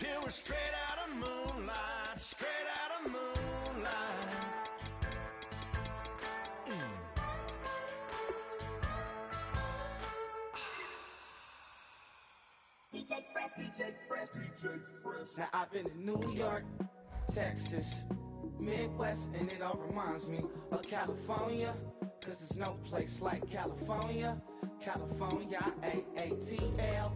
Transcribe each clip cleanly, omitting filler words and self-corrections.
till we're straight out of moonlight, straight out of moonlight. DJ Fresh, DJ Fresh, DJ Fresh. Now I've been in New York, Texas, Midwest, and it all reminds me of California, cause there's no place like California. California, AATLMIADMV,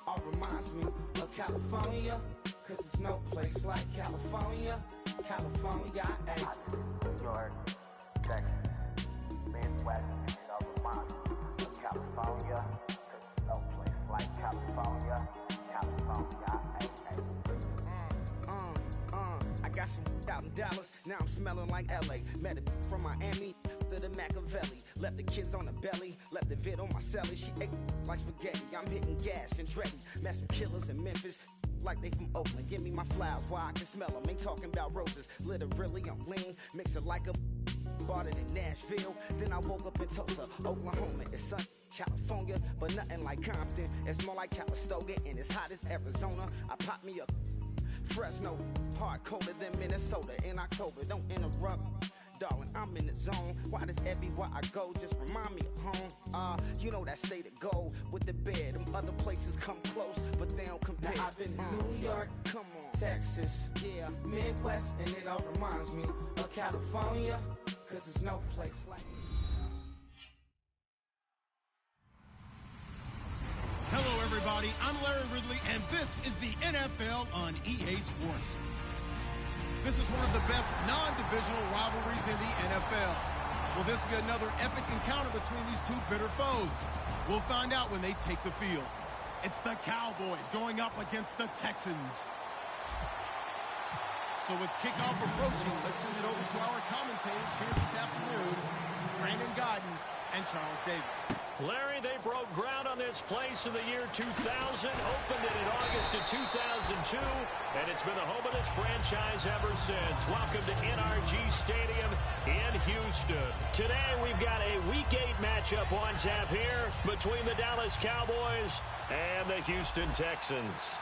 all reminds me of California, cause there's no place like California. California, New York, Texas, Midwest, and it all reminds me of California, cause there's no place like California. California, I got some out in Dallas, now I'm smelling like LA. Met a from Miami to the Machiavelli. Left the kids on the belly, left the vid on my celly. She ate like spaghetti, I'm hitting gas and Dreddy. Met some killers in Memphis, like they from Oakland. Give me my flowers while I can smell them. Ain't talking about roses, literally I'm lean. Mix it like a bought it in Nashville. Then I woke up in Tulsa, Oklahoma. It's sun, California, but nothing like Compton. It's more like Calistoga, and it's hot as Arizona. I pop me a Fresno, hard colder than Minnesota in October. Don't interrupt, darling, I'm in the zone. Why does everywhere I go just remind me of home? You know that state of gold with the bed. Them other places come close, but they don't compare. Now I've been to New York, come on, Texas, yeah, Midwest, and it all reminds me of California, cause there's no place like it. Hello, everybody. I'm Larry Ridley, and this is the NFL on EA Sports. This is one of the best non-divisional rivalries in the NFL. Will this be another epic encounter between these two bitter foes? We'll find out when they take the field. It's the Cowboys going up against the Texans. So with kickoff approaching, let's send it over to our commentators here this afternoon, Brandon Godden and Charles Davis. Larry, they broke ground on this place in the year 2000, opened it in August of 2002, and it's been the home of this franchise ever since. Welcome to NRG Stadium in Houston. Today, we've got a Week 8 matchup on tap here between the Dallas Cowboys and the Houston Texans.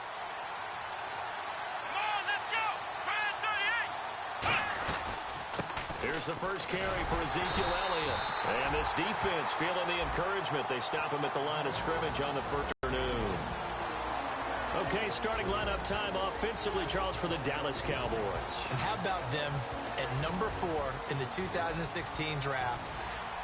Here's the first carry for Ezekiel Elliott. And this defense feeling the encouragement. They stop him at the line of scrimmage on the first afternoon. Okay, starting lineup time offensively, Charles, for the Dallas Cowboys. And how about them at number 4 in the 2016 draft?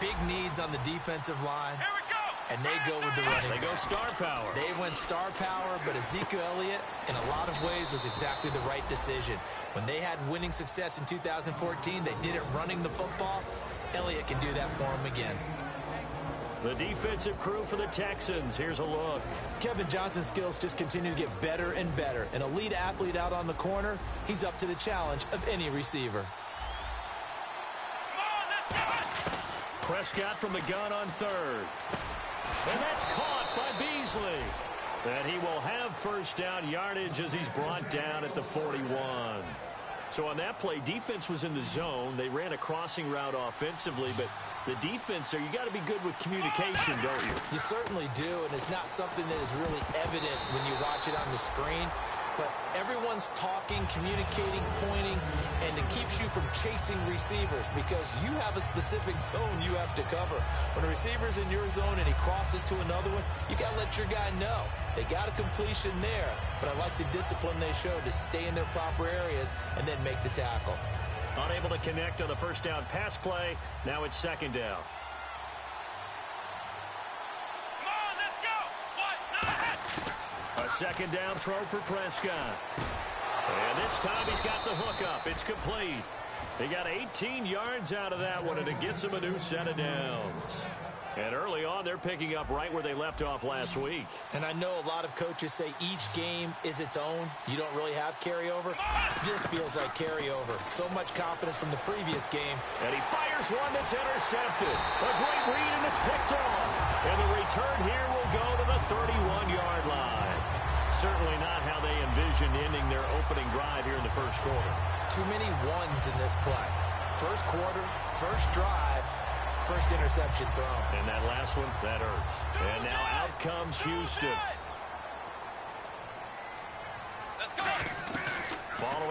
Big needs on the defensive line. Here we go! And they go with the running. They go star power. They went star power, but Ezekiel Elliott, in a lot of ways, was exactly the right decision. When they had winning success in 2014, they did it running the football. Elliott can do that for them again. The defensive crew for the Texans. Here's a look. Kevin Johnson's skills just continue to get better and better. An elite athlete out on the corner, he's up to the challenge of any receiver. Prescott from the gun on third. And that's caught by Beasley. And he will have first down yardage as he's brought down at the 41. So on that play, defense was in the zone. They ran a crossing route offensively, but the defense there, you got to be good with communication, don't you? You certainly do, and it's not something that is really evident when you watch it on the screen. But everyone's talking, communicating, pointing, and it keeps you from chasing receivers because you have a specific zone you have to cover. When a receiver's in your zone and he crosses to another one, you got to let your guy know. They got a completion there, but I like the discipline they showed to stay in their proper areas and then make the tackle. Unable to connect on the first down pass play. Now it's second down. A second down throw for Prescott. And this time he's got the hook up. It's complete. He got 18 yards out of that one, and it gets him a new set of downs. And early on, they're picking up right where they left off last week. And I know a lot of coaches say each game is its own. You don't really have carryover. This feels like carryover. So much confidence from the previous game. And he fires one that's intercepted. A great read, and it's picked off. And the return here will go to the 31-yard line. Certainly not how they envisioned ending their opening drive here in the first quarter. Too many ones in this play. First quarter, first drive, first interception thrown. And that last one, that hurts. And now out comes Houston.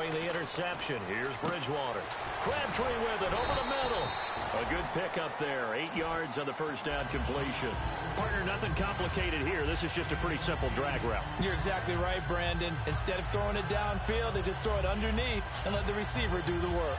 throwing the interception. Here's Bridgewater. Crabtree with it over the middle. A good pickup there. 8 yards on the first down completion. Partner, nothing complicated here. This is just a pretty simple drag route. You're exactly right, Brandon. Instead of throwing it downfield, they just throw it underneath and let the receiver do the work.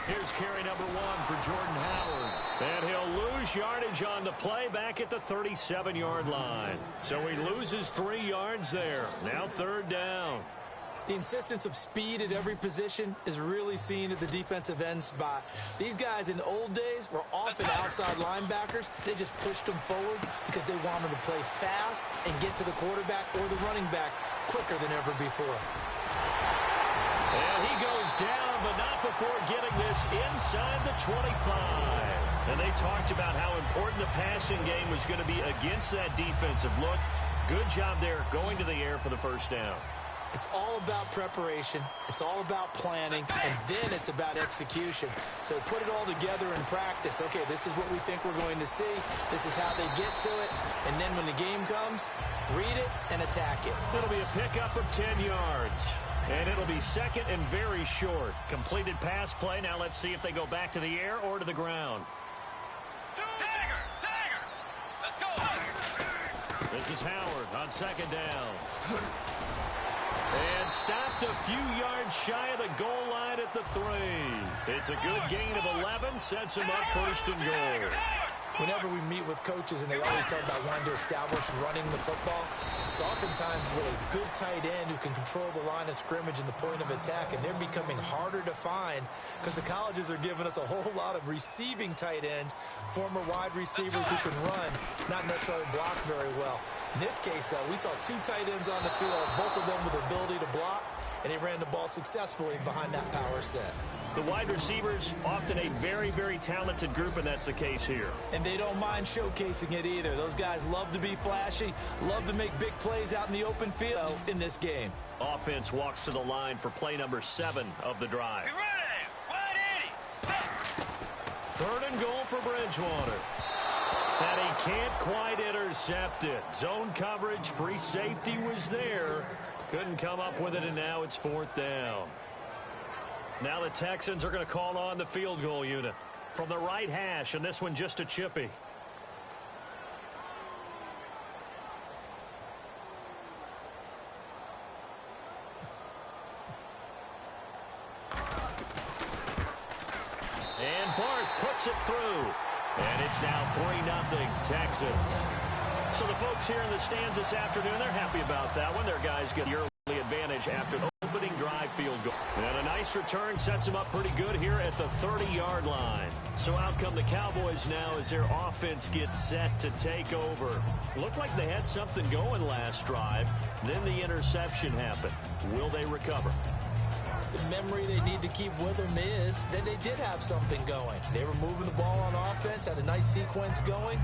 Here's carry number 1 for Jordan Howard. And he'll lose yardage on the play back at the 37-yard line. So he loses 3 yards there. Now 3rd down. The insistence of speed at every position is really seen at the defensive end spot. These guys in the old days were often outside linebackers. They just pushed them forward because they wanted to play fast and get to the quarterback or the running backs quicker than ever before. And he goes down, but not before getting this inside the 25. And they talked about how important the passing game was going to be against that defensive look. Good job there going to the air for the first down. It's all about preparation. It's all about planning, and then it's about execution. So put it all together in practice. Okay, this is what we think we're going to see. This is how they get to it. And then when the game comes, read it and attack it. It'll be a pickup of 10 yards. And it'll be second and very short. Completed pass play. Now let's see if they go back to the air or to the ground. Tiger! Let's go! This is Howard on second down. And stopped a few yards shy of the goal line at the 3. It's a good gain of 11. Sets him up 1st and goal. Whenever we meet with coaches and they always talk about wanting to establish running the football, it's oftentimes with a good tight end who can control the line of scrimmage and the point of attack, and they're becoming harder to find because the colleges are giving us a whole lot of receiving tight ends, former wide receivers who can run, not necessarily block very well. In this case, though, we saw 2 tight ends on the field, both of them with the ability to block, and they ran the ball successfully behind that power set. The wide receivers, often a very, very talented group, and that's the case here. And they don't mind showcasing it either. Those guys love to be flashy, love to make big plays out in the open field in this game. Offense walks to the line for play number 7 of the drive. Be ready! 3rd and goal for Bridgewater. And he can't quite intercept it. Zone coverage, free safety was there. Couldn't come up with it, and now it's 4th down. Now the Texans are going to call on the field goal unit from the right hash, and this one just a chippy. And Bart puts it through. And it's now 3-0 Texans. So the folks here in the stands this afternoon, they're happy about that one. Their guys get the early advantage after the opening drive field goal. And a nice return sets them up pretty good here at the 30-yard line. So out come the Cowboys now as their offense gets set to take over. Looked like they had something going last drive. Then the interception happened. Will they recover? The memory they need to keep with them is that they did have something going. They were moving the ball on offense, had a nice sequence going.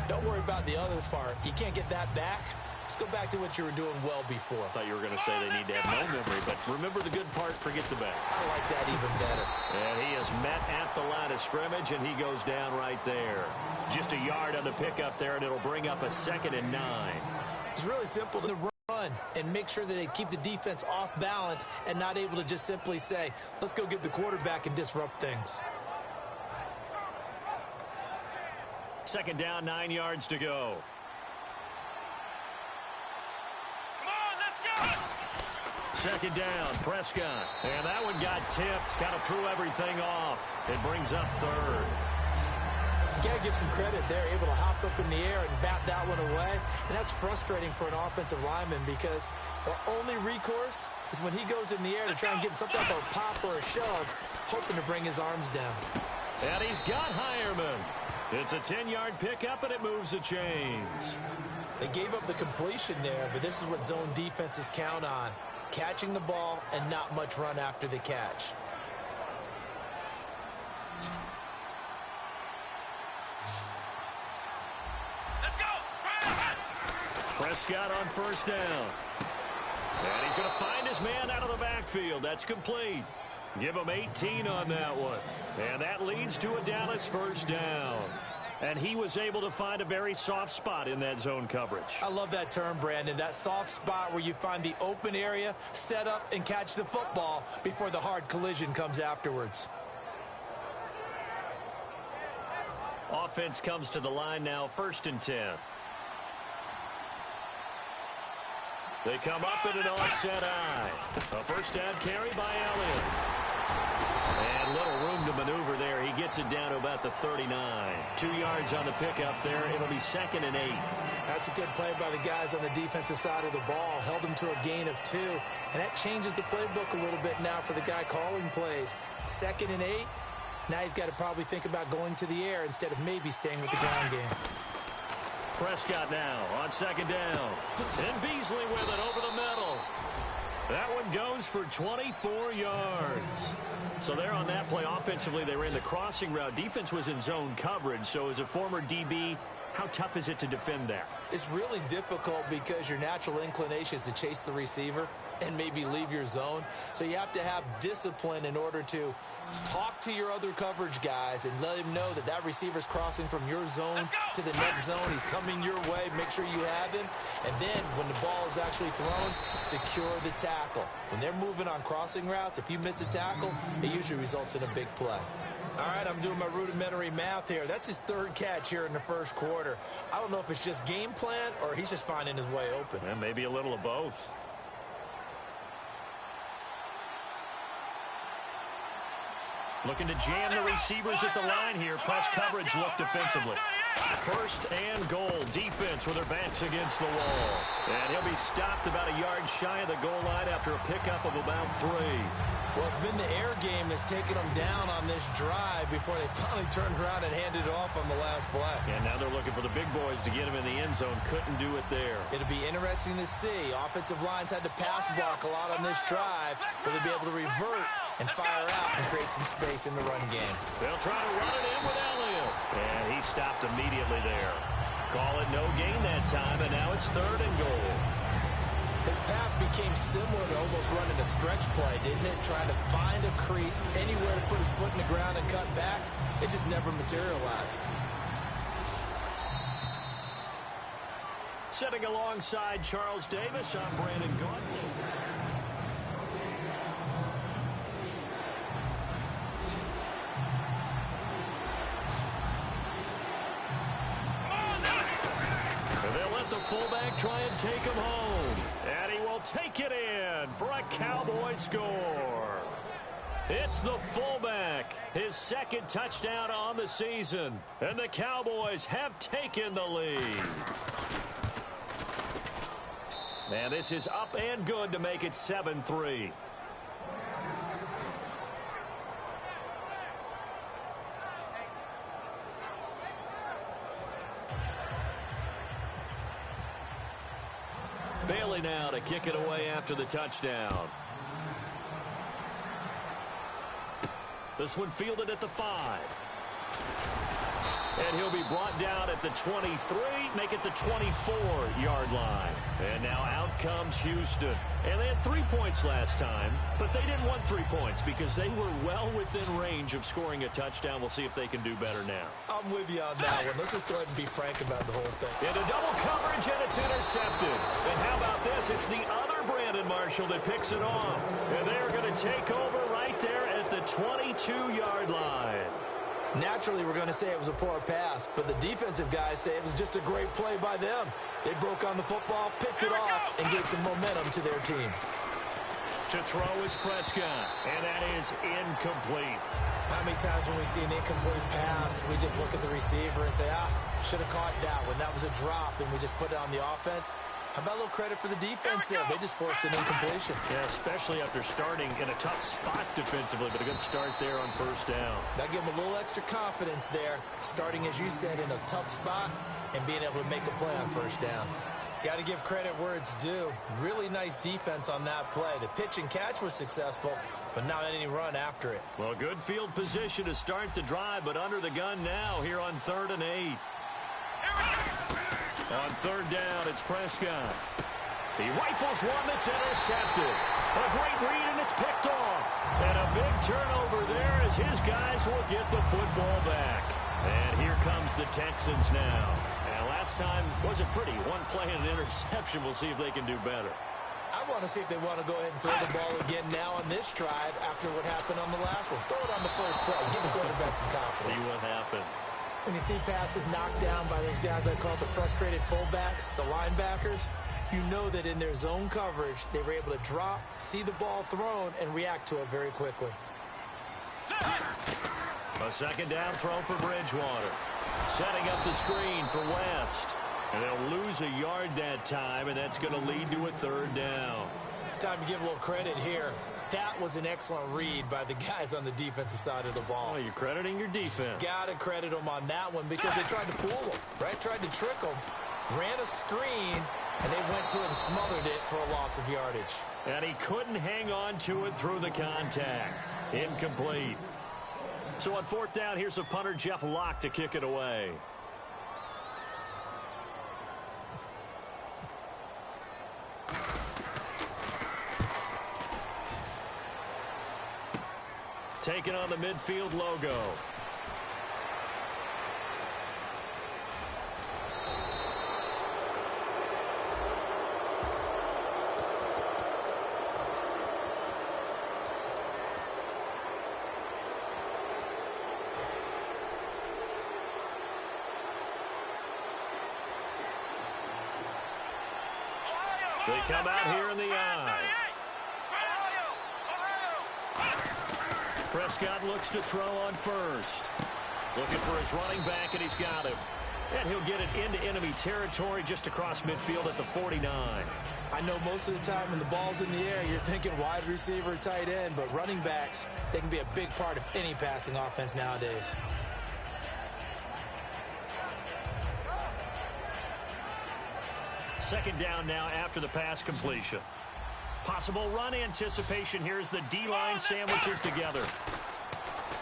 Don't worry about the other part. You can't get that back. Let's go back to what you were doing well before. I thought you were going to say they need to have no memory, but remember the good part, forget the bad. I like that even better. And he is met at the line of scrimmage, and he goes down right there. Just a yard on the pickup there, and it'll bring up a 2nd and 9. It's really simple to run and make sure that they keep the defense off balance and not able to just simply say, let's go get the quarterback and disrupt things. 2nd down, 9 yards to go. Come on, let's go! 2nd down, Prescott. And that one got tipped, kind of threw everything off. It brings up 3rd. You got to give some credit there, able to hop up in the air and bat that one away. And that's frustrating for an offensive lineman because the only recourse is when he goes in the air to try and get some type of pop or a shove, hoping to bring his arms down. And he's got Hireman. It's a 10-yard pickup, and it moves the chains. They gave up the completion there, but this is what zone defenses count on. Catching the ball and not much run after the catch. Prescott on 1st down. And he's going to find his man out of the backfield. That's complete. Give him 18 on that one. And that leads to a Dallas first down. And he was able to find a very soft spot in that zone coverage. I love that term, Brandon. That soft spot where you find the open area, set up, and catch the football before the hard collision comes afterwards. Offense comes to the line now, 1st and 10. They come up in an offset eye. A first down carry by Elliott. And little room to maneuver there. He gets it down to about the 39. 2 yards on the pickup there. It'll be 2nd and 8. That's a good play by the guys on the defensive side of the ball. Held him to a gain of 2. And that changes the playbook a little bit now for the guy calling plays. 2nd and 8. Now he's got to probably think about going to the air instead of maybe staying with the ground game. Prescott now on 2nd down. And Beasley with it over the middle. That one goes for 24 yards. So there on that play, offensively, they ran the crossing route. Defense was in zone coverage. So as a former DB, how tough is it to defend that? It's really difficult because your natural inclination is to chase the receiver and maybe leave your zone. So you have to have discipline in order to talk to your other coverage guys and let him know that that receiver's crossing from your zone to the next zone. He's coming your way. Make sure you have him. And then when the ball is actually thrown, secure the tackle. When they're moving on crossing routes, if you miss a tackle, it usually results in a big play. All right, I'm doing my rudimentary math here. That's his 3rd catch here in the 1st quarter. I don't know if it's just game plan or he's just finding his way open. Yeah, maybe a little of both. Looking to jam the receivers at the line here. Press coverage look defensively. 1st and goal. Defense with their backs against the wall. And he'll be stopped about a yard shy of the goal line after a pickup of about 3. Well, it's been the air game that's taken them down on this drive before they finally turned around and handed it off on the last play. And now they're looking for the big boys to get him in the end zone. Couldn't do it there. It'll be interesting to see. Offensive lines had to pass block a lot on this drive. Will they be able to revert and fire out and create some space in the run game? They'll try to run it in with Elliott. And he stopped immediately there. Call it no gain that time, and now it's 3rd and goal. His path became similar to almost running a stretch play, didn't it? Trying to find a crease, anywhere to put his foot in the ground and cut back. It just never materialized. Sitting alongside Charles Davis, I'm Brandon Gaudin. Fullback try and take him home. And he will take it in for a Cowboy score. It's the fullback. His 2nd touchdown on the season. And the Cowboys have taken the lead. And this is up and good to make it 7-3. Bailey now to kick it away after the touchdown. This one fielded at the 5. And he'll be brought down at the 23, make it the 24-yard line. And now out comes Houston. And they had 3 points last time, but they didn't want 3 points because they were well within range of scoring a touchdown. We'll see if they can do better now. I'm with you on that one. Let's just go ahead and be frank about the whole thing. Into double coverage, and it's intercepted. And how about this? It's the other Brandon Marshall that picks it off. And they're going to take over right there at the 22-yard line. Naturally, we're going to say it was a poor pass, but the defensive guys say it was just a great play by them. They broke on the football, picked it off, and gave some momentum to their team. To throw is Prescott, and that is incomplete. How many times when we see an incomplete pass, we just look at the receiver and say, should have caught that one. That was a drop, and we just put it on the offense. How about a little credit for the defense there? They just forced an incompletion. Yeah, especially after starting in a tough spot defensively, but a good start there on 1st down. That gave them a little extra confidence there, starting, as you said, in a tough spot and being able to make a play on 1st down. Got to give credit where it's due. Really nice defense on that play. The pitch and catch was successful, but not any run after it. Well, good field position to start the drive, but under the gun now here on 3rd and 8. On 3rd down, it's Prescott. He rifles one that's intercepted. A great read, and it's picked off. And a big turnover there as his guys will get the football back. And here comes the Texans now. And last time wasn't pretty. One play and an interception. We'll see if they can do better. I want to see if they want to go ahead and throw the ball again now on this drive after what happened on the last one. Throw it on the first play. Give the quarterback some confidence. See what happens. When you see passes knocked down by those guys I call the frustrated fullbacks, the linebackers, you know that in their zone coverage, they were able to drop, see the ball thrown, and react to it very quickly. A second down throw for Bridgewater. Setting up the screen for West. And they'll lose a yard that time, and that's going to lead to a third down. Time to give a little credit here. That was an excellent read by the guys on the defensive side of the ball. Oh, you're crediting your defense. Got to credit them on that one because they tried to fool them, right? Tried to trick them, ran a screen, and they went to it and smothered it for a loss of yardage. And he couldn't hang on to it through the contact. Incomplete. So on fourth down, here's a punter, Jeff Locke, to kick it away. Taking on the midfield logo. They come out here in the eye. Prescott looks to throw on first. Looking for his running back, and he's got him. And he'll get it into enemy territory just across midfield at the 49. I know most of the time when the ball's in the air, you're thinking wide receiver, tight end, but running backs, they can be a big part of any passing offense nowadays. Second down now after the pass completion. Possible run anticipation here as the D-line sandwiches together.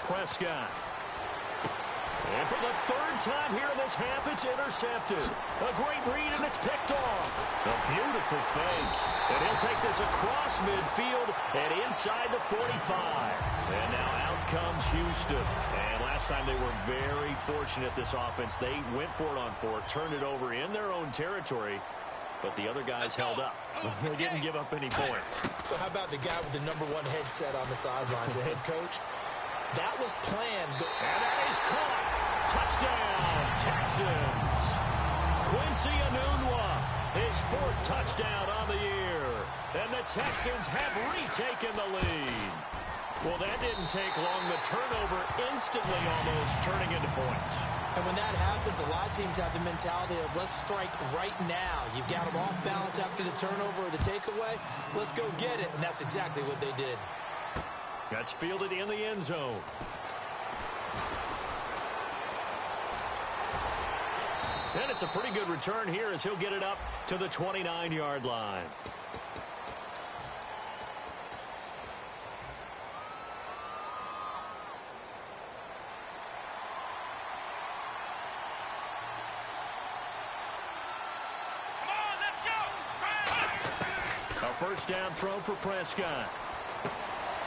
Prescott. And for the third time here in this half, it's intercepted. A great read, and it's picked off. A beautiful fake. And he'll take this across midfield and inside the 45. And now out comes Houston. And last time they were very fortunate, this offense. They went for it on fourth, turned it over in their own territory. But the other guys held up. They didn't give up any points. So how about the guy with the #1 headset on the sidelines, the head coach? That was planned. And that is caught. Touchdown, Texans. Quincy Enunwa, his 4th touchdown on the year. And the Texans have retaken the lead. Well, that didn't take long. The turnover instantly almost turning into points. And when that happens, a lot of teams have the mentality of let's strike right now. You've got them off balance after the turnover or the takeaway. Let's go get it. And that's exactly what they did. That's fielded in the end zone. And it's a pretty good return here as he'll get it up to the 29-yard line. First down throw for Prescott.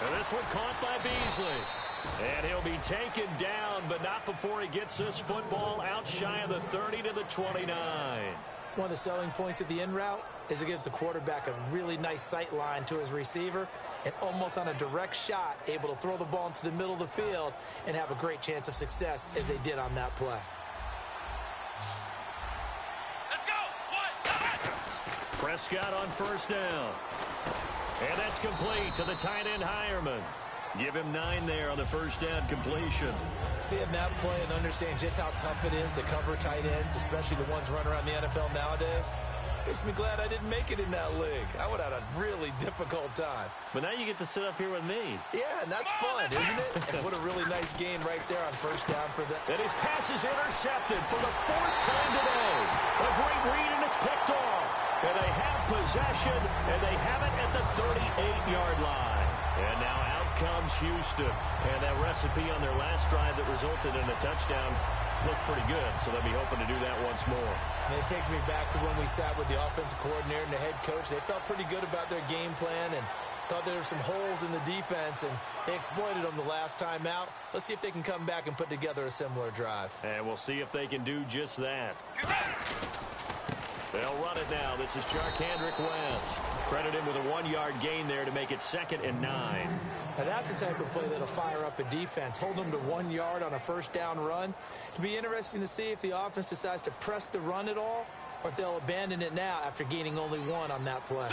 And this one caught by Beasley. And he'll be taken down, but not before he gets this football out shy of the 30 to the 29. One of the selling points of the in route is it gives the quarterback a really nice sight line to his receiver and almost on a direct shot able to throw the ball into the middle of the field and have a great chance of success as they did on that play. Prescott on first down. And that's complete to the tight end Hireman. Give him 9 there on the first down completion. Seeing that play and understand just how tough it is to cover tight ends, especially the ones running around the NFL nowadays, makes me glad I didn't make it in that league. I would have had a really difficult time. But now you get to sit up here with me. Yeah, and that's fun, isn't it? And what a really nice gain right there on first down for them. And his pass is intercepted for the 4th time today. A great read, and it's picked off. And they have possession, and they have it at the 38-yard line. And now out comes Houston. And that recipe on their last drive that resulted in a touchdown looked pretty good, so they'll be hoping to do that once more. And it takes me back to when we sat with the offensive coordinator and the head coach. They felt pretty good about their game plan, and Thought there were some holes in the defense, and they exploited them the last time out. Let's see if they can come back and put together a similar drive. And we'll see if they can do just that. They'll run it now. This is Jarkandrick West. Credit him with a 1-yard gain there to make it 2nd and 9. Now that's the type of play that'll fire up a defense. Hold them to 1 yard on a first down run. It'll be interesting to see if the offense decides to press the run at all, or if they'll abandon it now after gaining only 1 on that play.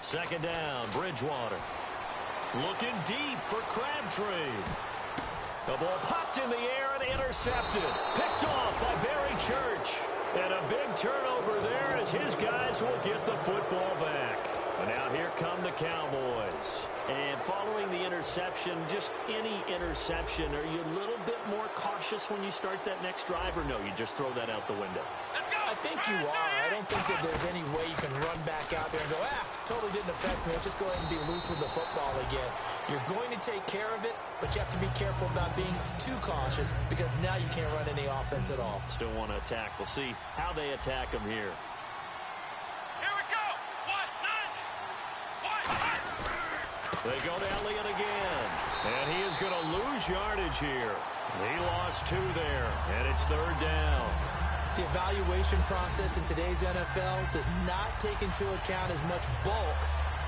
2nd down, Bridgewater. Looking deep for Crabtree. The ball popped in the air and intercepted. Picked off by Barry Church. And a big turnover there as his guys will get the football back. And now here come the Cowboys. And following the interception, just any interception, are you a little bit more cautious when you start that next drive, or no, you just throw that out the window? I think you are. I don't think that there's any way you can run back out there and go, totally didn't affect me. Let's just go ahead and be loose with the football again. You're going to take care of it, but you have to be careful about being too cautious because now you can't run any offense at all. Still want to attack. We'll see how they attack them here. Here we go. They go to Elliott again. And he is going to lose yardage here. He lost 2 there, and it's 3rd down. The evaluation process in today's NFL does not take into account as much bulk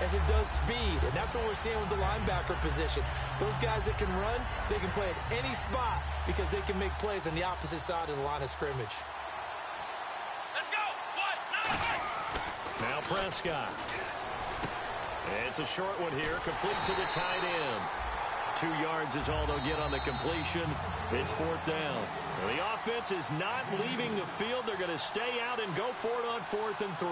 as it does speed, and that's what we're seeing with the linebacker position. Those guys that can run, they can play at any spot because they can make plays on the opposite side of the line of scrimmage. Let's go. Now Prescott. It's a short one here, complete to the tight end. 2 yards is all they'll get on the completion. It's 4th down. The offense is not leaving the field. They're going to stay out and go for it on 4th and 3.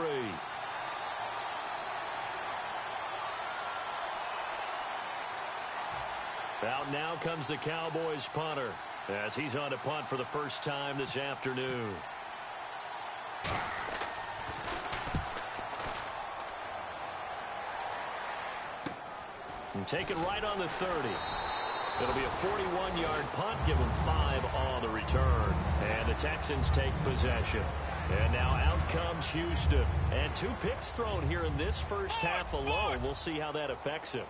Out now comes the Cowboys punter as he's on to punt for the first time this afternoon. And taken right on the 30. It'll be a 41-yard punt, give them 5 on the return. And the Texans take possession. And now out comes Houston. And 2 picks thrown here in this first half alone. We'll see how that affects him.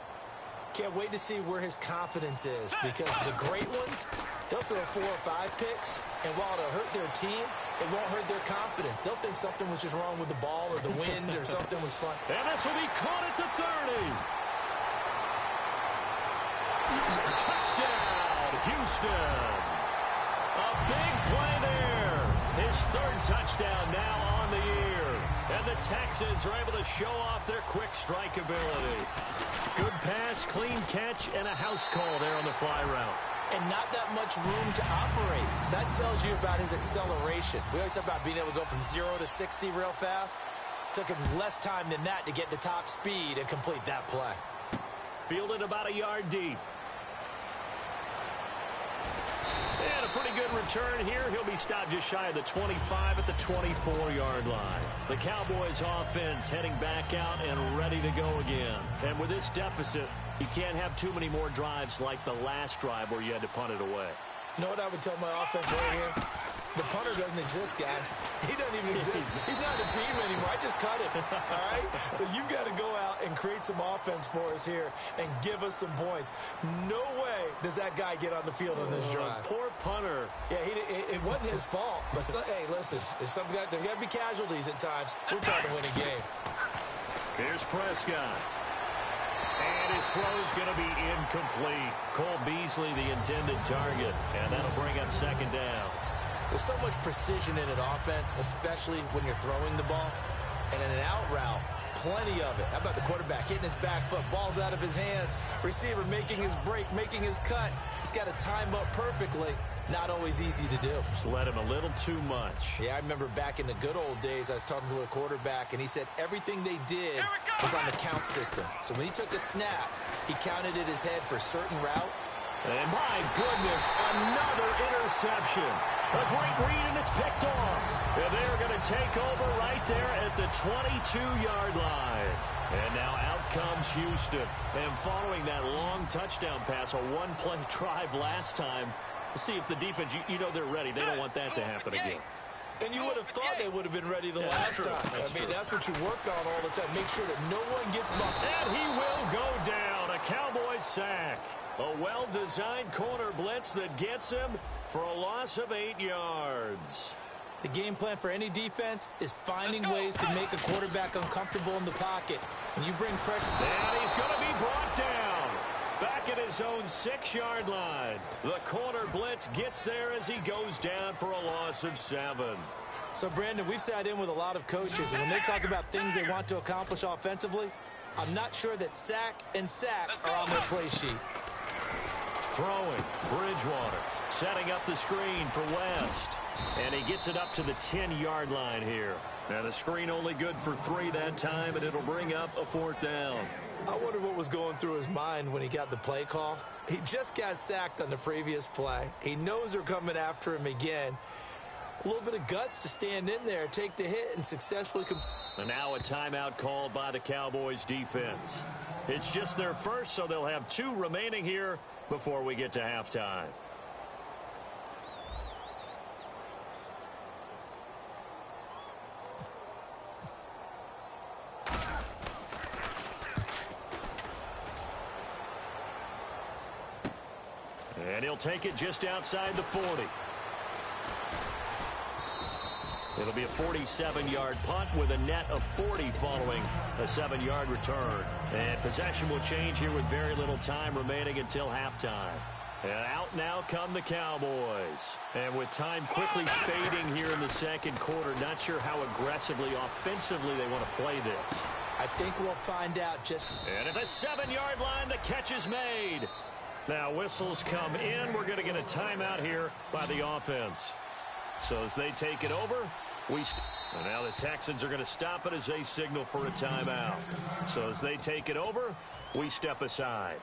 Can't wait to see where his confidence is, because the great ones, they'll throw 4 or 5 picks, and while it'll hurt their team, it won't hurt their confidence. They'll think something was just wrong with the ball or the wind or something was fun. And this will be caught at the 30. Touchdown, Houston. A big play there. His 3rd touchdown now on the year. And the Texans are able to show off their quick strike ability. Good pass, clean catch, and a house call there on the fly route. And not that much room to operate. So that tells you about his acceleration. We always talk about being able to go from 0 to 60 real fast. It took him less time than that to get to top speed and complete that play. Fielded about a yard deep. And a pretty good return here. He'll be stopped just shy of the 25 at the 24-yard line. The Cowboys offense heading back out and ready to go again. And with this deficit, you can't have too many more drives like the last drive where you had to punt it away. You know what I would tell my offense right here? The punter doesn't exist, guys. He doesn't even exist. He's not a team anymore. I just cut him, all right? So you've got to go out and create some offense for us here and give us some points. No way does that guy get on the field on this drive. Poor punter. Yeah, it wasn't his fault. But, hey, listen, there's got to be casualties at times. We're trying to win a game. Here's Prescott. And his throw's going to be incomplete. Cole Beasley, the intended target. And that'll bring up 2nd down. There's so much precision in an offense, especially when you're throwing the ball. And in an out route, plenty of it. How about the quarterback hitting his back foot, ball's out of his hands, receiver making his break, making his cut. He's got to time up perfectly. Not always easy to do. Just let him a little too much. Yeah, I remember back in the good old days, I was talking to a quarterback, and he said everything they did was on the count system. So when he took a snap, he counted in his head for certain routes. And my goodness, another interception. A great read, and it's picked off. And they're going to take over right there at the 22-yard line. And now out comes Houston. And following that long touchdown pass, a one-play drive last time, we'll see if the defense, you know they're ready. They don't want that to happen again. And you would have thought they would have been ready the last time. That's what you work on all the time. Make sure that no one gets bumped. And he will go down. A Cowboys sack. A well-designed corner blitz that gets him for a loss of 8 yards. The game plan for any defense is finding ways to make a quarterback uncomfortable in the pocket. And you bring pressure. And he's going to be brought down. Back at his own 6-yard line. The corner blitz gets there as he goes down for a loss of 7. So, Brandon, we've sat in with a lot of coaches, and when they talk about things they want to accomplish offensively, I'm not sure that sack and sack are on their play sheet. Throwing, Bridgewater, setting up the screen for West. And he gets it up to the 10-yard line here. Now the screen only good for 3 that time, and it'll bring up a 4th down. I wonder what was going through his mind when he got the play call. He just got sacked on the previous play. He knows they're coming after him again. A little bit of guts to stand in there, take the hit, and successfully And now a timeout called by the Cowboys defense. It's just their first, so they'll have 2 remaining here before we get to halftime. And he'll take it just outside the 40. It'll be a 47-yard punt with a net of 40 following a 7-yard return. And possession will change here with very little time remaining until halftime. And out now come the Cowboys. And with time quickly fading here in the second quarter, not sure how aggressively, offensively they want to play this. I think we'll find out just... And at the 7-yard line, the catch is made. Now whistles come in. We're going to get a timeout here by the offense. So as they take it over, and now the Texans are going to stop it as they signal for a timeout. So as they take it over, we step aside.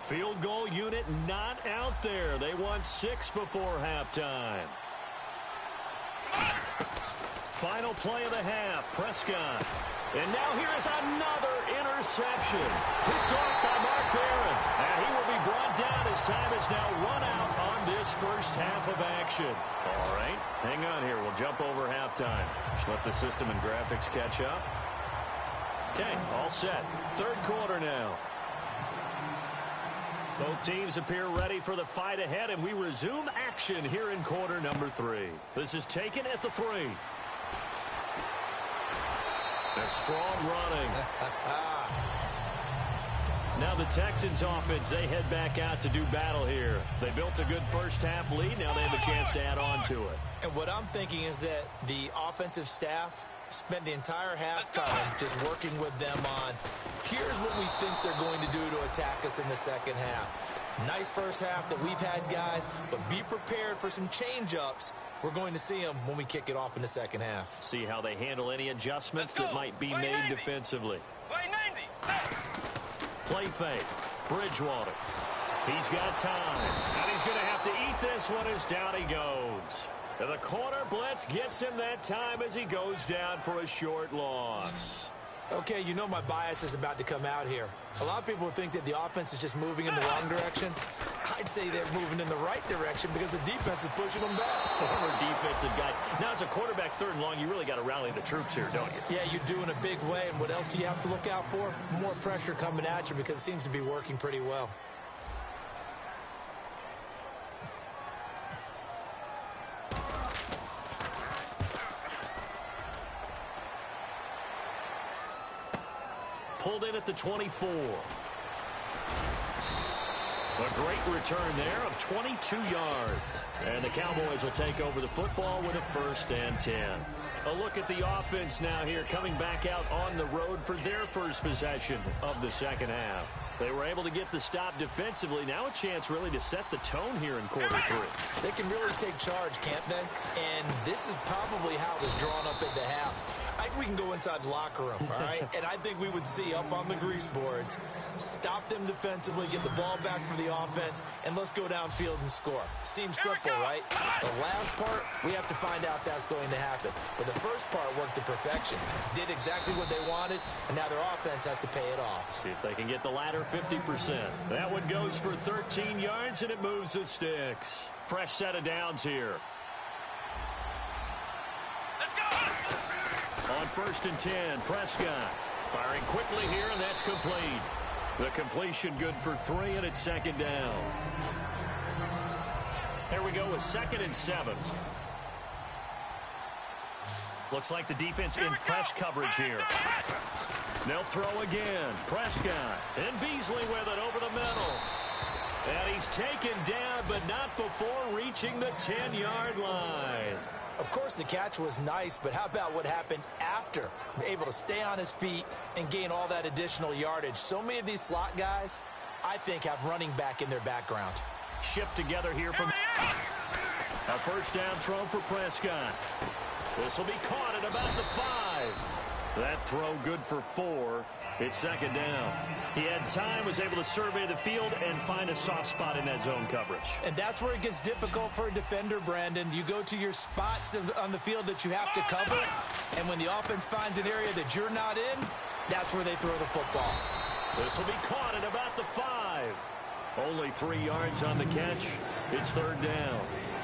Field goal unit not out there. They want 6 before halftime. Final play of the half. Prescott. And now here is another interception. Picked off by Mark Barron. And he will be brought down as time is now run out on this first half of action. All right, hang on here. We'll jump over halftime. Just let the system and graphics catch up. Okay, all set. Third quarter now. Both teams appear ready for the fight ahead, and we resume action here in quarter number 3. This is taken at the 3. A strong running. Now the Texans offense, they head back out to do battle here. They built a good first half lead. Now they have a chance to add on to it. And what I'm thinking is that the offensive staff spent the entire halftime just working with them on, here's what we think they're going to do to attack us in the second half. Nice first half that we've had, guys, but be prepared for some change-ups. We're going to see them when we kick it off in the second half. See how they handle any adjustments that might be made defensively. Play fake. Bridgewater. He's got time. And he's going to have to eat this one as down he goes. And the corner blitz gets him that time as he goes down for a short loss. Okay, you know my bias is about to come out here. A lot of people think that the offense is just moving in the wrong direction. I'd say they're moving in the right direction because the defense is pushing them back. Former defensive guy. Now, as a quarterback, 3rd and long, you really got to rally the troops here, don't you? Yeah, you do in a big way. And what else do you have to look out for? More pressure coming at you because it seems to be working pretty well. Pulled in at the 24. A great return there of 22 yards. And the Cowboys will take over the football with a 1st and 10. A look at the offense now here, coming back out on the road for their first possession of the second half. They were able to get the stop defensively. Now a chance really to set the tone here in quarter 3. They can really take charge, can't they? And this is probably how it was drawn up at the half. I think we can go inside the locker room, all right? And I think we would see up on the grease boards, stop them defensively, get the ball back for the offense, and let's go downfield and score. Seems simple, right? The last part, we have to find out that's going to happen. But the first part worked to perfection. Did exactly what they wanted, and now their offense has to pay it off. See if they can get the latter 50%. That one goes for 13 yards, and it moves the sticks. Fresh set of downs here. On 1st and 10, Prescott firing quickly here, and that's complete. The completion good for 3, and it's 2nd down. There we go with 2nd and 7. Looks like the defense in press coverage here. They'll throw again. Prescott and Beasley with it over the middle. And he's taken down, but not before reaching the 10-yard line. Of course, the catch was nice, but how about what happened after? Able to stay on his feet and gain all that additional yardage. So many of these slot guys, I think, have running back in their background. Shift together here from a 1st down throw for Prescott. This will be caught at about the 5. That throw good for 4. It's 2nd down. He had time, was able to survey the field and find a soft spot in that zone coverage. And that's where it gets difficult for a defender, Brandon. You go to your spots on the field that you have to cover, and when the offense finds an area that you're not in, that's where they throw the football. This will be caught at about the 5. Only 3 yards on the catch. It's 3rd down.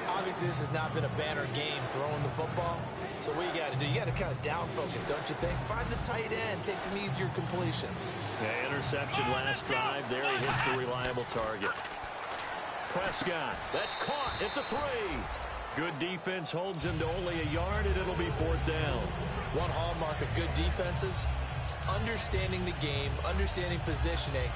Obviously, this has not been a banner game throwing the football. So what you got to do, you got to kind of down focus, don't you think? Find the tight end, take some easier completions. Yeah, interception last drive. There he hits the reliable target. Prescott, that's caught at the 3. Good defense holds him to only a yard, and it'll be 4th down. One hallmark of good defenses is understanding the game, understanding positioning,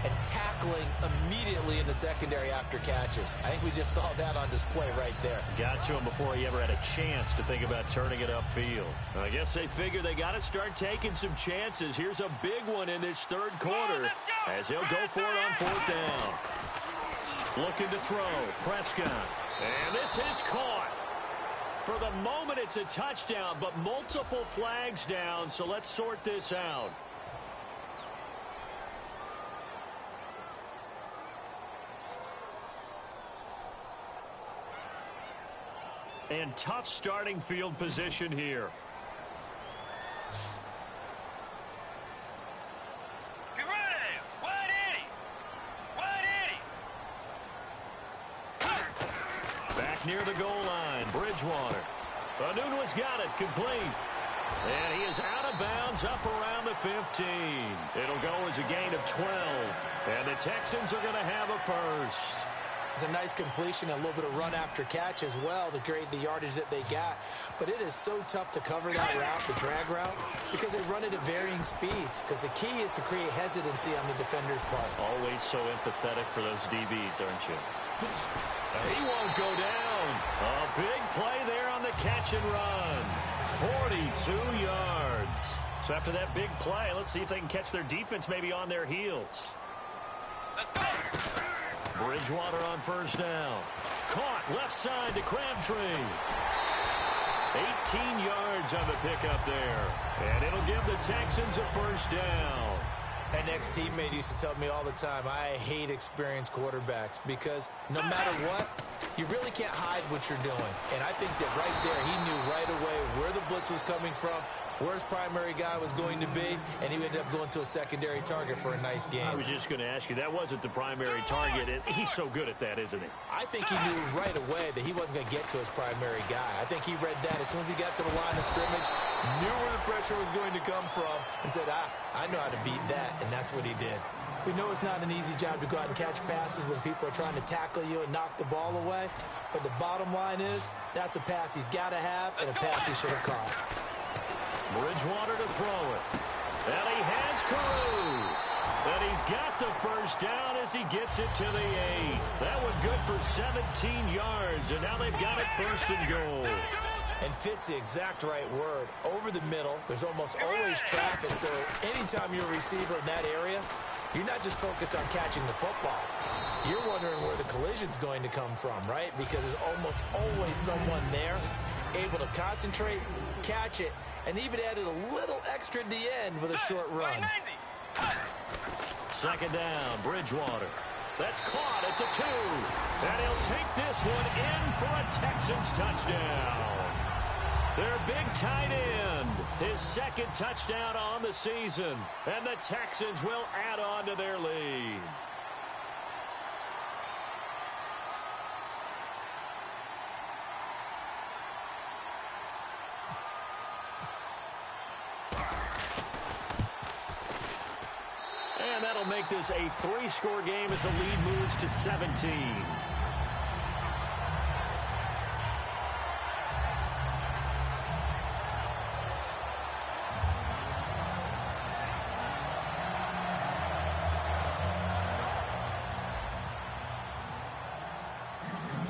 and tackling immediately in the secondary after catches. I think we just saw that on display right there. Got to him before he ever had a chance to think about turning it upfield. I guess they figure they got to start taking some chances. Here's a big one in this 3rd quarter as he'll go for it on 4th down. Looking to throw. Prescott. And this is caught. For the moment, it's a touchdown, but multiple flags down, so let's sort this out. And tough starting field position here. Get ready! Wide 80! Wide 80! Back near the goal line, Bridgewater. Anunua's got it, complete. And he is out of bounds up around the 15. It'll go as a gain of 12. And the Texans are going to have a first. It's a nice completion, a little bit of run after catch as well to create the yardage that they got. But it is so tough to cover that route, the drag route, because they run it at varying speeds. Because the key is to create hesitancy on the defender's part. Always so empathetic for those DBs, aren't you? He won't go down. A big play there on the catch and run. 42 yards. So after that big play, let's see if they can catch their defense maybe on their heels. Let's go! Bridgewater on 1st down. Caught left side to Crabtree. 18 yards on the pickup there. And it'll give the Texans a 1st down. An ex-teammate used to tell me all the time, I hate experienced quarterbacks because no matter what, you really can't hide what you're doing. And I think that right there, he knew right away where the blitz was coming from, where his primary guy was going to be, and he ended up going to a secondary target for a nice game. I was just going to ask you, that wasn't the primary target, and he's so good at that, isn't he? I think he knew right away that he wasn't going to get to his primary guy. I think he read that as soon as he got to the line of scrimmage, knew where the pressure was going to come from, and said, I know how to beat that, and that's what he did. We know it's not an easy job to go out and catch passes when people are trying to tackle you and knock the ball away, but the bottom line is that's a pass he's got to have and a pass he should have caught. Bridgewater to throw it. And he has Carew. And he's got the 1st down as he gets it to the 8. That one good for 17 yards, and now they've got it 1st and goal. And fits the exact right word. Over the middle, there's almost always traffic, so anytime you're a receiver in that area, you're not just focused on catching the football. You're wondering where the collision's going to come from, right? Because there's almost always someone there able to concentrate, catch it, and even added a little extra at the end with a short run. Second down, Bridgewater. That's caught at the 2. And he'll take this one in for a Texans touchdown. Their big tight end, his second touchdown on the season. And the Texans will add on to their lead. And that'll make this a 3-score game as the lead moves to 17.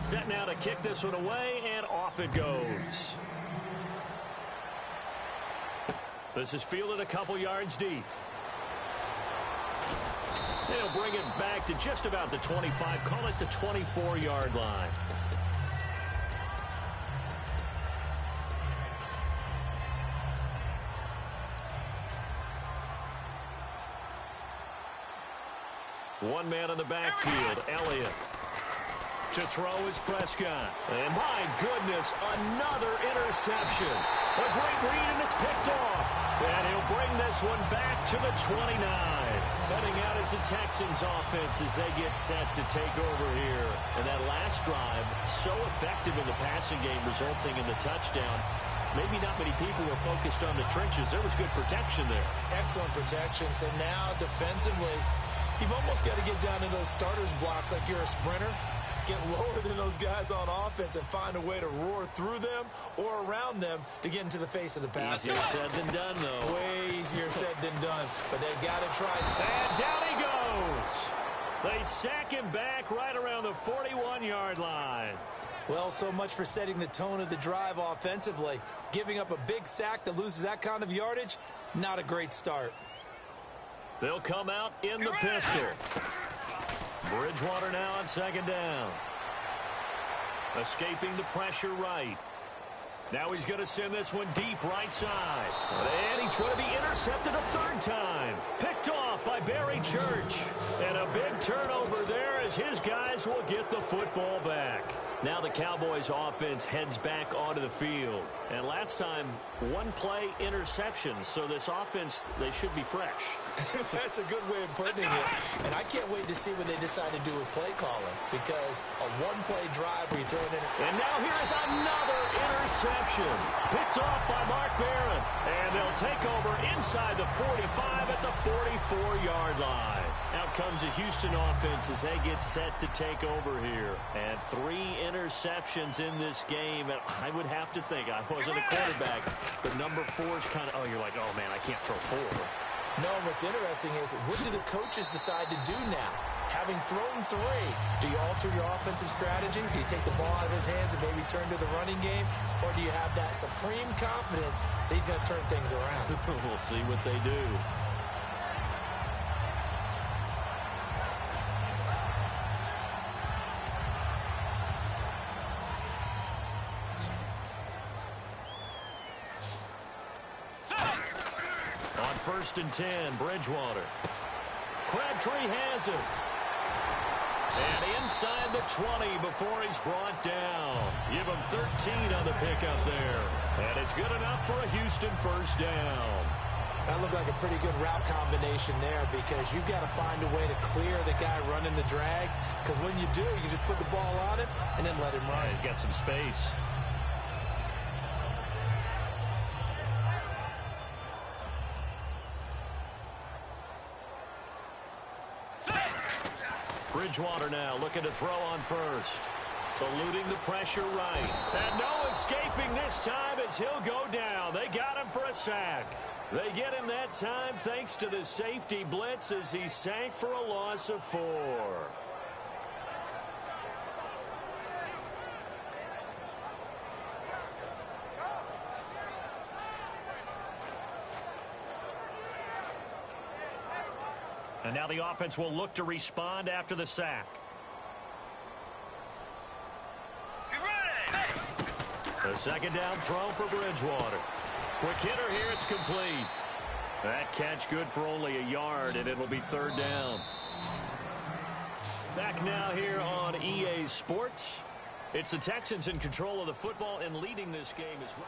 Set now to kick this one away, and off it goes. This is fielded a couple yards deep. They'll bring it back to just about the 25, call it the 24-yard line. One man in the backfield, Elliott. To throw is Prescott. And my goodness, another interception. A great read, and it's picked off. And he'll bring this one back to the 29. Heading out as the Texans offense as they get set to take over here. And that last drive, so effective in the passing game, resulting in the touchdown. Maybe not many people were focused on the trenches. There was good protection there. Excellent protection. So now defensively, you've almost got to get down to those starters blocks like you're a sprinter. Get lower than those guys on offense and find a way to roar through them or around them to get into the face of the pass. Easier said than done, though. Way easier said than done, but they've got to try. And down he goes. They sack him back right around the 41-yard line. Well, so much for setting the tone of the drive offensively. Giving up a big sack that loses that kind of yardage, not a great start. They'll come out in the pistol. Bridgewater now on second down. Escaping the pressure right. Now he's going to send this one deep right side. And he's going to be intercepted a third time. Picked off by Barry Church. And a big turnover there as his guys will get the football back. Now the Cowboys offense heads back onto the field. And last time, one play interceptions. So this offense, they should be fresh. That's a good way of putting it. And I can't wait to see what they decide to do with play calling. Because a one-play drive where you throw it in. And now here's another interception. Picked off by Mark Barron. And they'll take over inside the 45 at the 44-yard line. Out comes the Houston offense as they get set to take over here. And 3 interceptions in this game. And I would have to think, I wasn't a quarterback, but number 4 is kind of, oh, you're like, oh, man, I can't throw 4. No, what's interesting is, what do the coaches decide to do now? Having thrown 3, do you alter your offensive strategy? Do you take the ball out of his hands and maybe turn to the running game? Or do you have that supreme confidence that he's going to turn things around? We'll see what they do. First and 10, Bridgewater. Crabtree has it. And inside the 20 before he's brought down. Give him 13 on the pickup there. And it's good enough for a Houston first down. That looked like a pretty good route combination there because you've got to find a way to clear the guy running the drag. Because when you do, you just put the ball on him and then let him run. He's got some space. Bridgewater now looking to throw on first. Eluding the pressure right. And no escaping this time as he'll go down. They got him for a sack. They get him that time thanks to the safety blitz as he sank for a loss of 4. And now the offense will look to respond after the sack. The second down throw for Bridgewater. Quick hitter here. It's complete. That catch good for only a yard, and it'll be third down. Back now here on EA Sports. It's the Texans in control of the football and leading this game as well.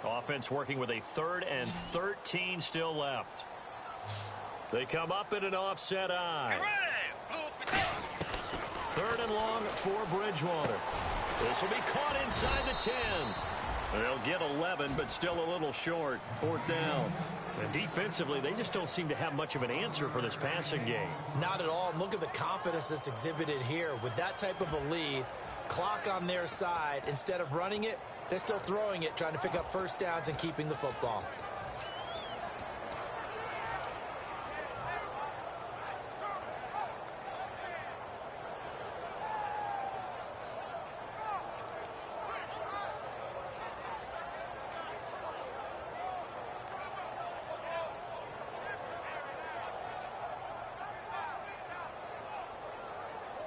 Offense working with a 3rd and 13 still left. They come up in an offset eye. 3rd and long for Bridgewater. This will be caught inside the 10. They'll get 11, but still a little short. 4th down. And defensively, they just don't seem to have much of an answer for this passing game. Not at all. Look at the confidence that's exhibited here. With that type of a lead, clock on their side, instead of running it, they're still throwing it, trying to pick up first downs and keeping the football.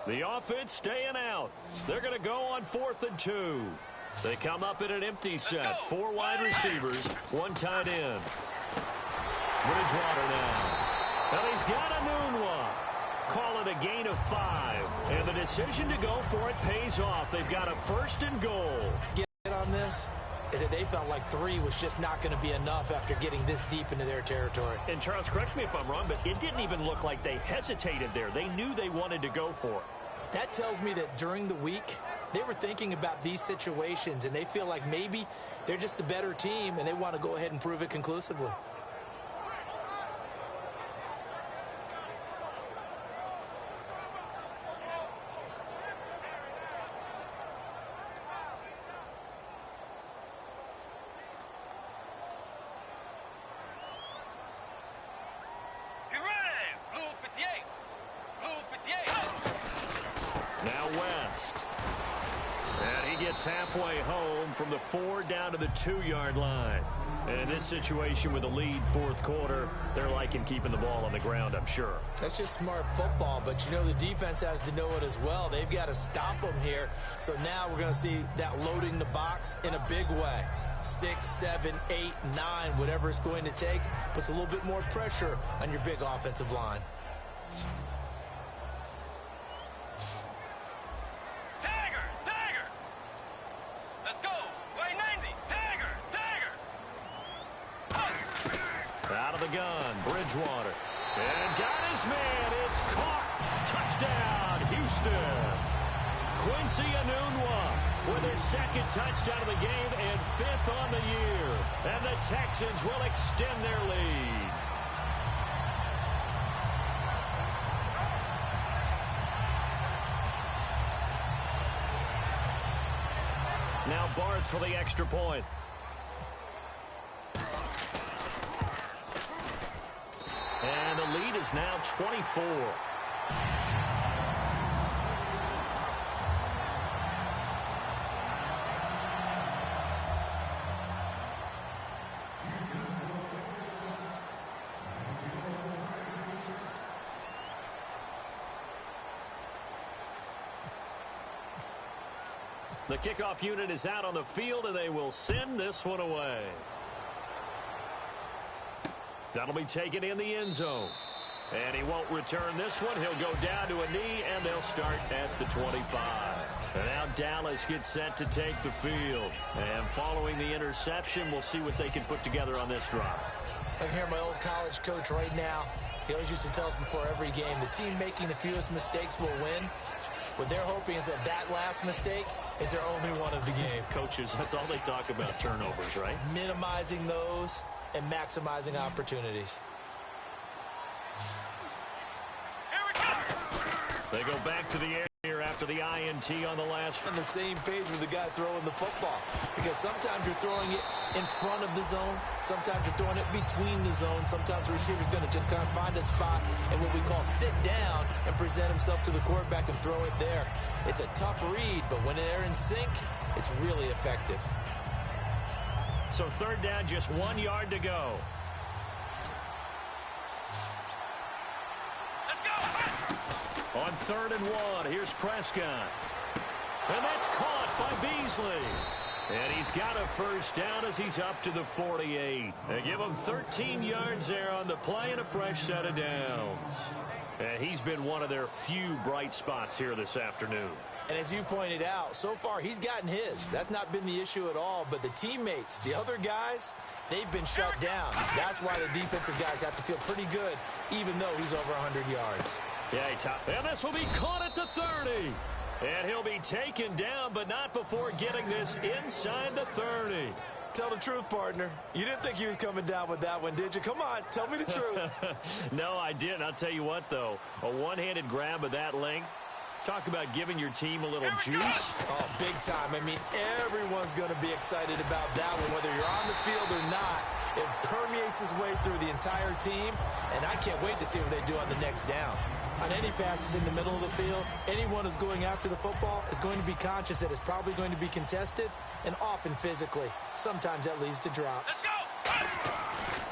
The offense staying out. They're going to go on 4th and 2. They come up in an empty set. 4 wide receivers, 1 tight end. Bridgewater now. And he's got a noon one. Call it a gain of 5. And the decision to go for it pays off. They've got a 1st and goal. Get on this is that they felt like 3 was just not going to be enough after getting this deep into their territory. And Charles, correct me if I'm wrong, but it didn't even look like they hesitated there. They knew they wanted to go for it. That tells me that during the week, they were thinking about these situations, and they feel like maybe they're just the better team, and they want to go ahead and prove it conclusively. Now West. And he gets halfway home from the 4 down to the 2-yard line. And in this situation with the lead 4th quarter, they're liking keeping the ball on the ground, I'm sure. That's just smart football, but you know the defense has to know it as well. They've got to stop them here. So now we're going to see that loading the box in a big way. 6, 7, 8, 9, whatever it's going to take, puts a little bit more pressure on your big offensive line. Out of the gun, Bridgewater. And got his man. It's caught. Touchdown, Houston. Quincy Enunwa with his 2nd touchdown of the game and 5th on the year. And the Texans will extend their lead. Now Barth for the extra point. And the lead is now 24. The kickoff unit is out on the field, and they will send this one away. That'll be taken in the end zone. And he won't return this one. He'll go down to a knee, and they'll start at the 25. And now Dallas gets set to take the field. And following the interception, we'll see what they can put together on this drive. I can hear my old college coach right now. He always used to tell us before every game, the team making the fewest mistakes will win. What they're hoping is that that last mistake is their only one of the game. Coaches, that's all they talk about, turnovers, right? Minimizing those and maximizing opportunities. They go back to the air here after the INT on the last. On the same page with the guy throwing the football. Because sometimes you're throwing it in front of the zone. Sometimes you're throwing it between the zone. Sometimes the receiver's going to just kind of find a spot and what we call sit down and present himself to the quarterback and throw it there. It's a tough read, but when they're in sync, it's really effective. So third down, just 1 yard to go. On 3rd and 1, here's Prescott. And that's caught by Beasley. And he's got a first down as he's up to the 48. They give him 13 yards there on the play and a fresh set of downs. And he's been one of their few bright spots here this afternoon. And as you pointed out, so far he's gotten his. That's not been the issue at all. But the teammates, the other guys, they've been shut down. That's why the defensive guys have to feel pretty good, even though he's over 100 yards. Yeah, and this will be caught at the 30. And he'll be taken down, but not before getting this inside the 30. Tell the truth, partner. You didn't think he was coming down with that one, did you? Come on, tell me the truth. No, I didn't. I'll tell you what, though. A one-handed grab of that length. Talk about giving your team a little juice. Oh, big time. I mean, everyone's going to be excited about that one, whether you're on the field or not. It permeates its way through the entire team, and I can't wait to see what they do on the next down. On any passes in the middle of the field, anyone who's going after the football is going to be conscious that it's probably going to be contested, and often physically. Sometimes that leads to drops.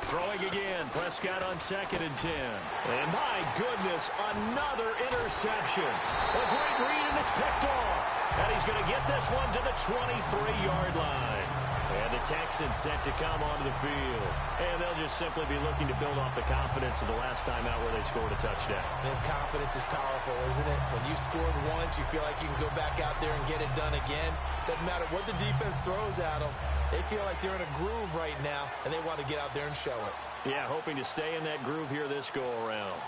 Throwing again, Prescott on 2nd and 10. And my goodness, another interception. A great read, and it's picked off. And he's going to get this one to the 23-yard line. And the Texans set to come onto the field. And they'll just simply be looking to build off the confidence of the last time out where they scored a touchdown. And confidence is powerful, isn't it? When you scored once, you feel like you can go back out there and get it done again. Doesn't matter what the defense throws at them. They feel like they're in a groove right now, and they want to get out there and show it. Yeah, hoping to stay in that groove here this go-around.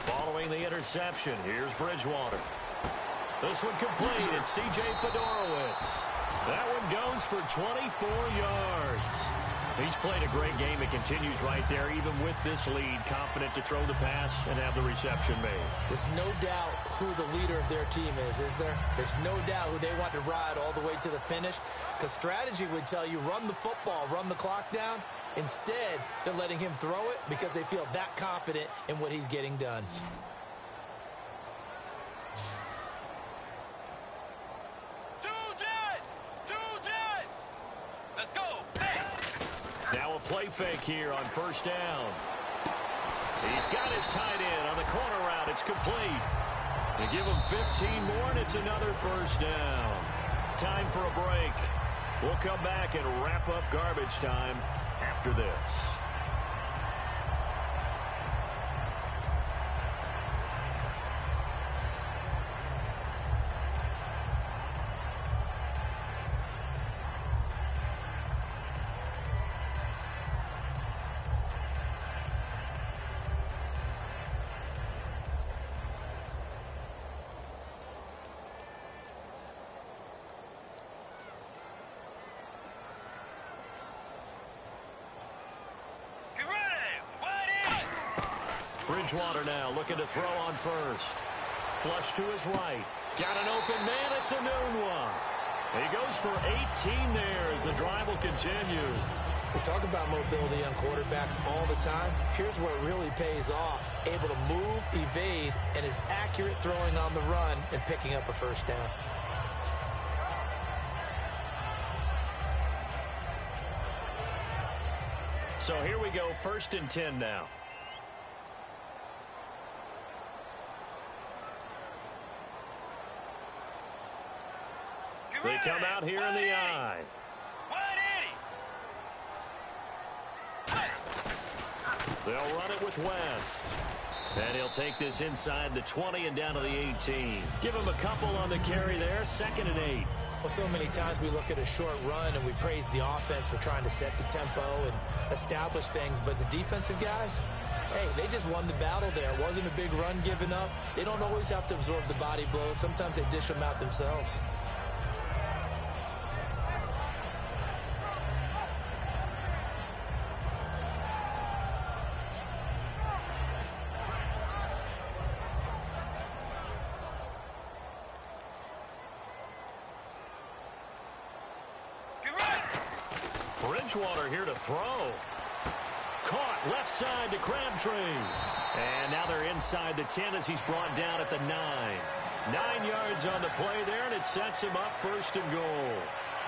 Following the interception, here's Bridgewater. This one complete, and C.J. Fedorowicz. That one goes for 24 yards. He's played a great game and continues right there, even with this lead, confident to throw the pass and have the reception made. There's no doubt who the leader of their team is there? There's no doubt who they want to ride all the way to the finish, because strategy would tell you run the football, run the clock down. Instead, they're letting him throw it because they feel that confident in what he's getting done. Now a play fake here on 1st down. He's got his tight end on the corner route. It's complete. They give him 15 more, and it's another 1st down. Time for a break. We'll come back and wrap up garbage time after this. Bridgewater now looking to throw on 1st. Flush to his right. Got an open man. It's a noon one. He goes for 18 there as the drive will continue. We talk about mobility on quarterbacks all the time. Here's where it really pays off. Able to move, evade, and is accurate throwing on the run and picking up a 1st down. So here we go, 1st and 10 now. They come out here in the eye. They'll run it with West. And he'll take this inside the 20 and down to the 18. Give him a couple on the carry there, 2nd and 8. Well, so many times we look at a short run and we praise the offense for trying to set the tempo and establish things. But the defensive guys, hey, they just won the battle there. It wasn't a big run given up. They don't always have to absorb the body blows. Sometimes they dish them out themselves. Bridgewater here to throw. Caught Left side to Crabtree. And now they're inside the 10 as he's brought down at the 9. 9 yards on the play there, and it sets him up 1st and goal.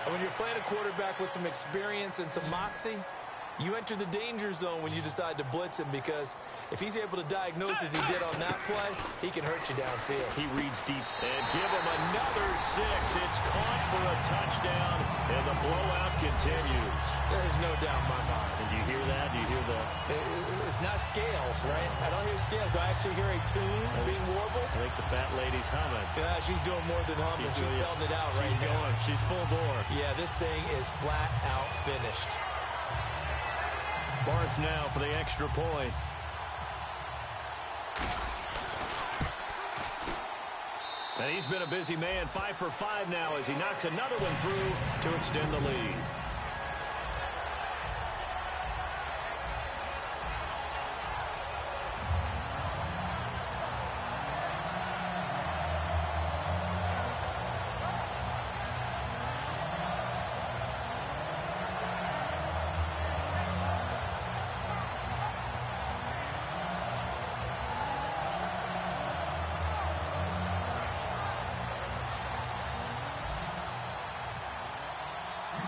And when you're playing a quarterback with some experience and some moxie, you enter the danger zone when you decide to blitz him, because if he's able to diagnose as he did on that play, he can hurt you downfield. He reads deep and give him another 6. It's caught for a touchdown, and the blowout continues. There's no doubt in my mind. And do you hear that? Do you hear that? It's not scales, right? I don't hear scales. Do I actually hear a tune being warbled? I think the fat lady's humming. Yeah, she's doing more than humming. She's belting it out right now. She's going. She's full bore. Yeah, this thing is flat out finished. Barth now for the extra point. And he's been a busy man. 5 for 5 now as he knocks another one through to extend the lead.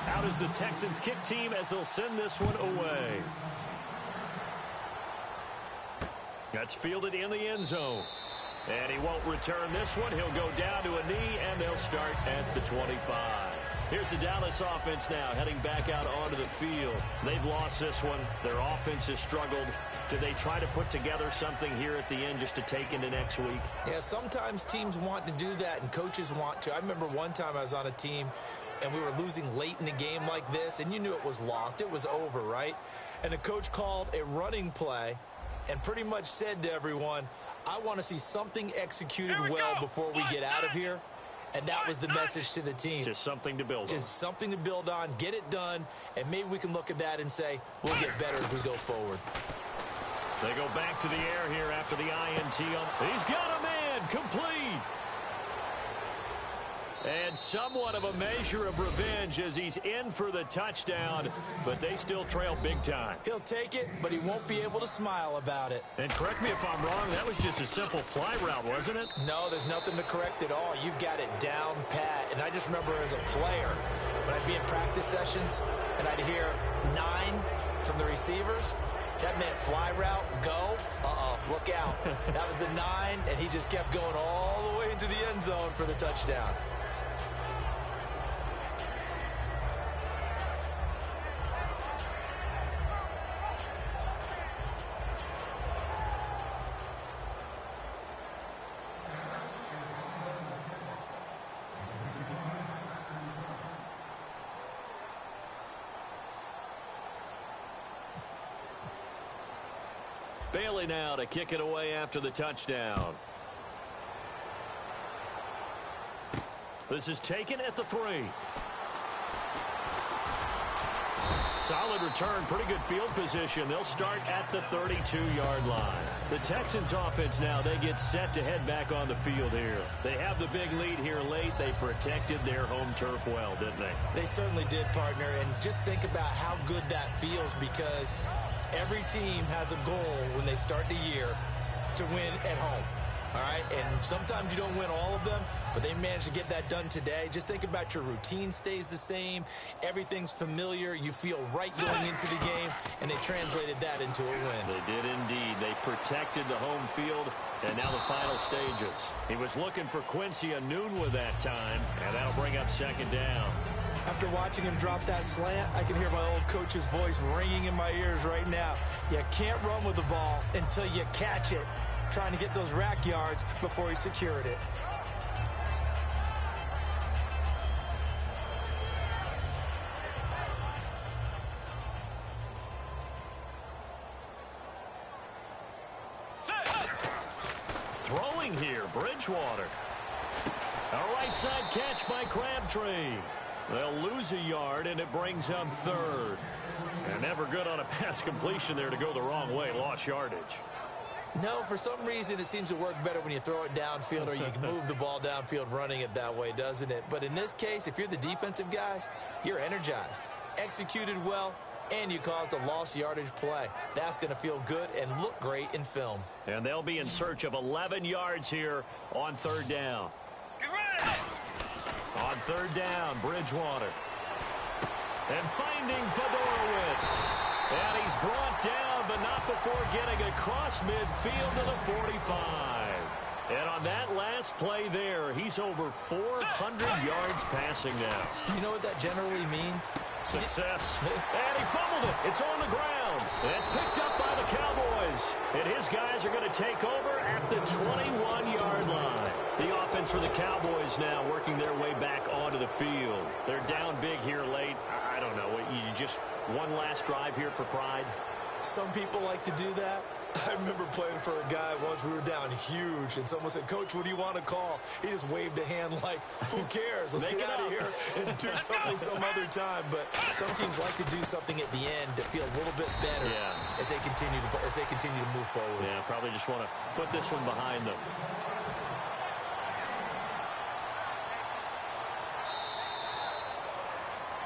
Out is the Texans kick team as they'll send this one away. That's fielded in the end zone. And he won't return this one. He'll go down to a knee, and they'll start at the 25. Here's the Dallas offense now heading back out onto the field. They've lost this one. Their offense has struggled. Do they try to put together something here at the end just to take into next week? Yeah, sometimes teams want to do that, and coaches want to. I remember one time I was on a team, and we were losing late in the game like this, and you knew it was lost. It was over, right? And the coach called a running play and pretty much said to everyone, I want to see something executed well before we get out of here. And that was the message to the team. Just something to build on. Just something to build on, get it done, and maybe we can look at that and say, we'll get better as we go forward. They go back to the air here after the INT. He's got a man, complete. And somewhat of a measure of revenge as he's in for the touchdown, but they still trail big time. He'll take it, but he won't be able to smile about it. And correct me if I'm wrong, that was just a simple fly route, wasn't it? No, there's nothing to correct at all. You've got it down pat. And I just remember as a player, when I'd be in practice sessions and I'd hear 9 from the receivers, that meant fly route, go, look out. That was the 9, and he just kept going all the way into the end zone for the touchdown. Bailey now to kick it away after the touchdown. This is taken at the 3. Solid return, pretty good field position. They'll start at the 32-yard line. The Texans offense now, they get set to head back on the field here. They have the big lead here late. They protected their home turf well, didn't they? They certainly did, partner. And just think about how good that feels, because every team has a goal when they start the year to win at home. All right, and sometimes you don't win all of them, but they managed to get that done today. Just think about your routine stays the same. Everything's familiar. You feel right going into the game, and they translated that into a win. They did indeed. They protected the home field, and now the final stages. He was looking for Quincy Enunwa that time, and that'll bring up 2nd down. After watching him drop that slant, I can hear my old coach's voice ringing in my ears right now. You can't run with the ball until you catch it. Trying to get those rack yards before he secured it. Throwing here, Bridgewater. A right side catch by Crabtree. They'll lose a yard, and it brings up 3rd. And never good on a pass completion there to go the wrong way. Lost yardage. No, for some reason it seems to work better when you throw it downfield, or you can move the ball downfield running it that way, doesn't it? But in this case, if you're the defensive guys, you're energized, executed well, and you caused a lost yardage play. That's going to feel good and look great in film. And they'll be in search of 11 yards here on third down. On third down, Bridgewater. And finding Fedorowicz. And he's brought down, but not before getting across midfield to the 45. And on that last play there, he's over 400 yards passing now. You know what that generally means? Success. And he fumbled it. It's on the ground. And it's picked up by the Cowboys. And his guys are going to take over at the 21-yard line. The offense for the Cowboys now working their way back onto the field. They're down big here late. I don't know. You just one last drive here for pride? Some people like to do that. I remember playing for a guy once. We were down huge, and someone said, "Coach, what do you want to call?" He just waved a hand like, "Who cares? Let's get out of here and do something some other time." But some teams like to do something at the end to feel a little bit better as they continue to move forward. Yeah, probably just want to put this one behind them.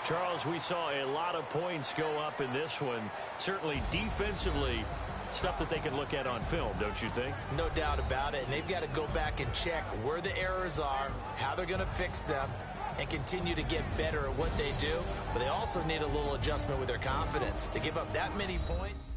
Charles, we saw a lot of points go up in this one. Certainly defensively, stuff that they can look at on film, don't you think? No doubt about it. And they've got to go back and check where the errors are, how they're going to fix them, and continue to get better at what they do. But they also need a little adjustment with their confidence. To give up that many points,